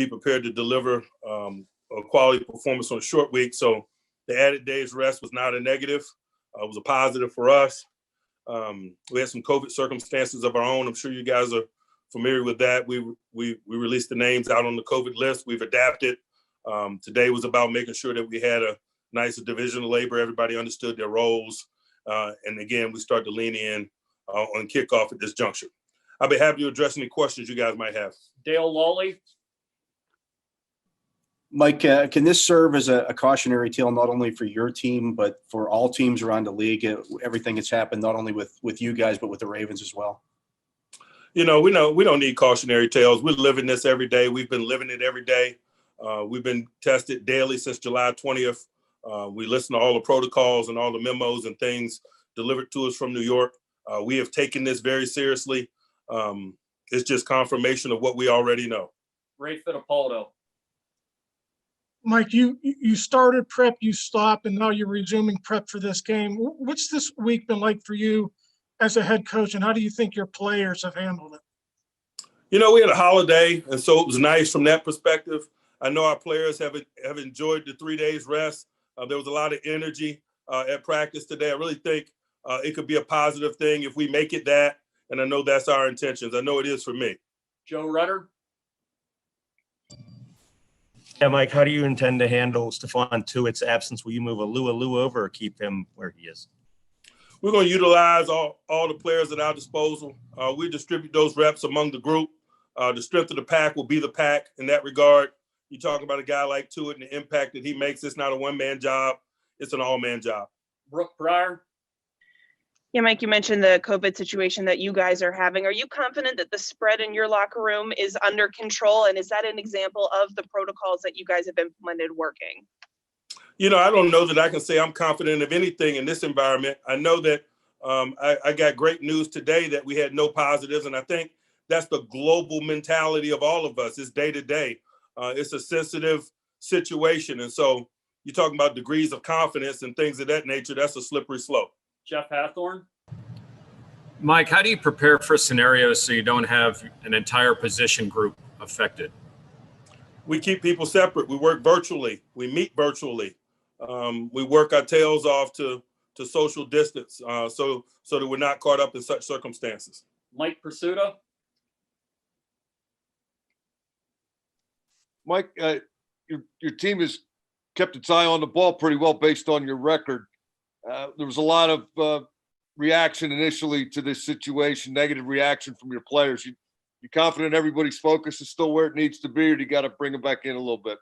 be prepared to deliver a quality performance on a short week. So the added day's rest was not a negative. It was a positive for us. We had some COVID circumstances of our own. I'm sure you guys are familiar with that. We released the names out on the COVID list. We've adapted. Today was about making sure that we had a nice division of labor. Everybody understood their roles. And again, we start to lean in on kickoff at this juncture. I'll be happy to address any questions you guys might have. Dale Lawley. Mike, can this serve as a cautionary tale not only for your team, but for all teams around the league? Everything that's happened, not only with you guys, but with the Ravens as well. We don't need cautionary tales. We're living this every day. We've been living it every day. We've been tested daily since July 20th. We listen to all the protocols and all the memos and things delivered to us from New York. We have taken this very seriously. It's just confirmation of what we already know. Ray Fittipaldo. Mike, you started prep, you stopped, and now you're resuming prep for this game. What's this week been like for you as a head coach, and how do you think your players have handled it? We had a holiday, and so it was nice from that perspective. I know our players have enjoyed the 3 days rest. There was a lot of energy at practice today. I really think it could be a positive thing if we make it that, and I know that's our intentions. I know it is for me. Joe Rudder. Yeah, Mike, how do you intend to handle Stephon Tuitt's absence? Will you move Alua over or keep him where he is? We're going to utilize all the players at our disposal. We distribute those reps among the group. The strength of the pack will be the pack in that regard. You talk about a guy like Tuitt and the impact that he makes. It's not a one-man job. It's an all-man job. Brooke Pryor. Yeah, Mike, you mentioned the COVID situation that you guys are having. Are you confident that the spread in your locker room is under control? And is that an example of the protocols that you guys have implemented working? I don't know that I can say I'm confident of anything in this environment. I know that I got great news today that we had no positives. And I think that's the global mentality of all of us. It's day to day. It's a sensitive situation. And so you're talking about degrees of confidence and things of that nature. That's a slippery slope. Jeff Hathorn. Mike, how do you prepare for scenarios so you don't have an entire position group affected? We keep people separate. We work virtually. We meet virtually. We work our tails off to social distance so that we're not caught up in such circumstances. Mike Pursuta. Mike, your team has kept its eye on the ball pretty well based on your record. There was a lot of reaction initially to this situation, negative reaction from your players. You confident everybody's focus is still where it needs to be, or do you got to bring them back in a little bit?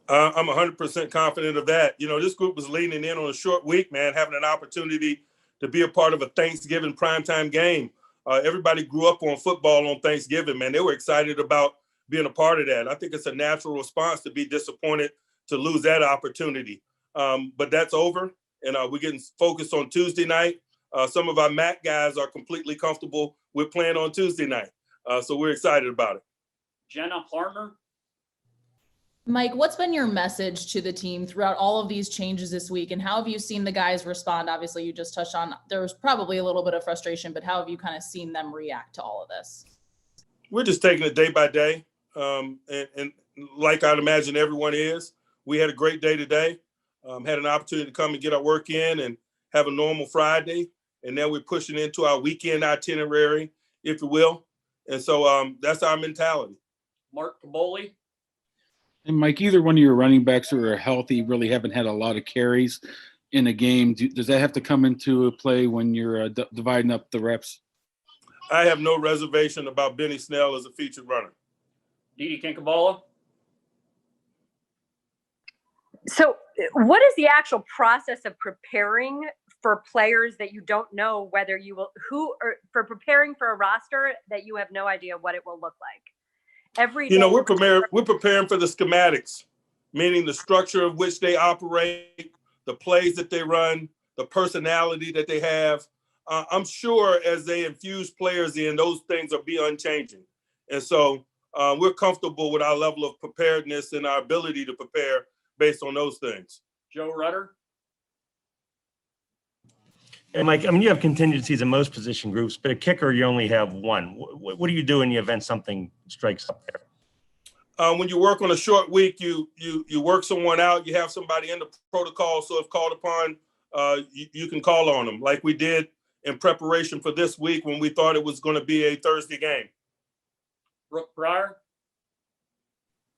I'm 100% confident of that. This group was leaning in on a short week, man, having an opportunity to be a part of a Thanksgiving primetime game. Everybody grew up on football on Thanksgiving, man. They were excited about being a part of that. I think it's a natural response to be disappointed to lose that opportunity. But that's over. And we're getting focused on Tuesday night. Some of our MAC guys are completely comfortable with playing on Tuesday night. So we're excited about it. Jenna Harmer. Mike, what's been your message to the team throughout all of these changes this week? And how have you seen the guys respond? Obviously, you just touched on there was probably a little bit of frustration, but how have you kind of seen them react to all of this? We're just taking it day by day. And like I'd imagine everyone is, we had a great day today. Had an opportunity to come and get our work in and have a normal Friday. And now we're pushing into our weekend itinerary, if you will. And so that's our mentality. Mark Caboli. And Mike, either one of your running backs who are healthy really haven't had a lot of carries in a game. Does that have to come into play when you're dividing up the reps? I have no reservation about Benny Snell as a featured runner. Didi Kinkabala. So what is the actual process of preparing for players that you don't know whether you will, for preparing for a roster that you have no idea what it will look like? Every day, we're preparing for the schematics, meaning the structure of which they operate, the plays that they run, the personality that they have. I'm sure as they infuse players in, those things will be unchanging. And so we're comfortable with our level of preparedness and our ability to prepare based on those things. Joe Rudder. And Mike, you have contingencies in most position groups, but a kicker, you only have one. What do you do in the event something strikes up there? When you work on a short week, you work someone out. You have somebody in the protocol, so if called upon, you can call on them, like we did in preparation for this week when we thought it was going to be a Thursday game. Brooke Breyer,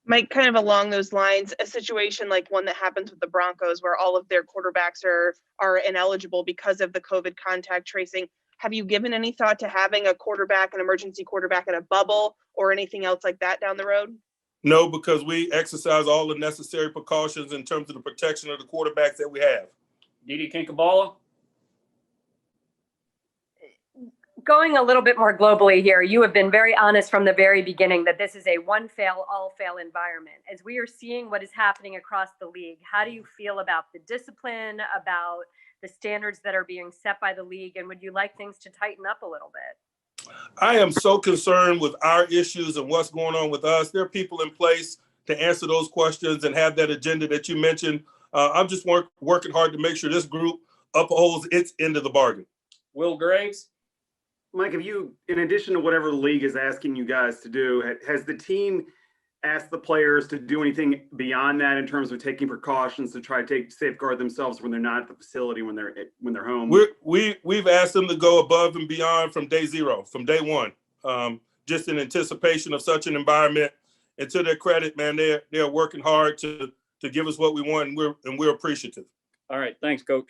Mike, kind of along those lines, a situation like one that happens with the Broncos where all of their quarterbacks are ineligible because of the COVID contact tracing. Have you given any thought to having a quarterback, an emergency quarterback in a bubble or anything else like that down the road? No, because we exercise all the necessary precautions in terms of the protection of the quarterbacks that we have. Didi Kinkabala, Going a little bit more globally here, you have been very honest from the very beginning that this is a one fail, all fail environment. As we are seeing what is happening across the league, how do you feel about the discipline, about the standards that are being set by the league, and would you like things to tighten up a little bit? I am so concerned with our issues and what's going on with us. There are people in place to answer those questions and have that agenda that you mentioned. I'm just working hard to make sure this group upholds its end of the bargain. Will Graves, Mike, have you, in addition to whatever the league is asking you guys to do, has the team asked the players to do anything beyond that in terms of taking precautions to try to safeguard themselves when they're not at the facility, when they're home? We've asked them to go above and beyond from day zero, from day one, just in anticipation of such an environment. And to their credit, man, they're working hard to give us what we want, and we're appreciative. all right, thanks, Coach.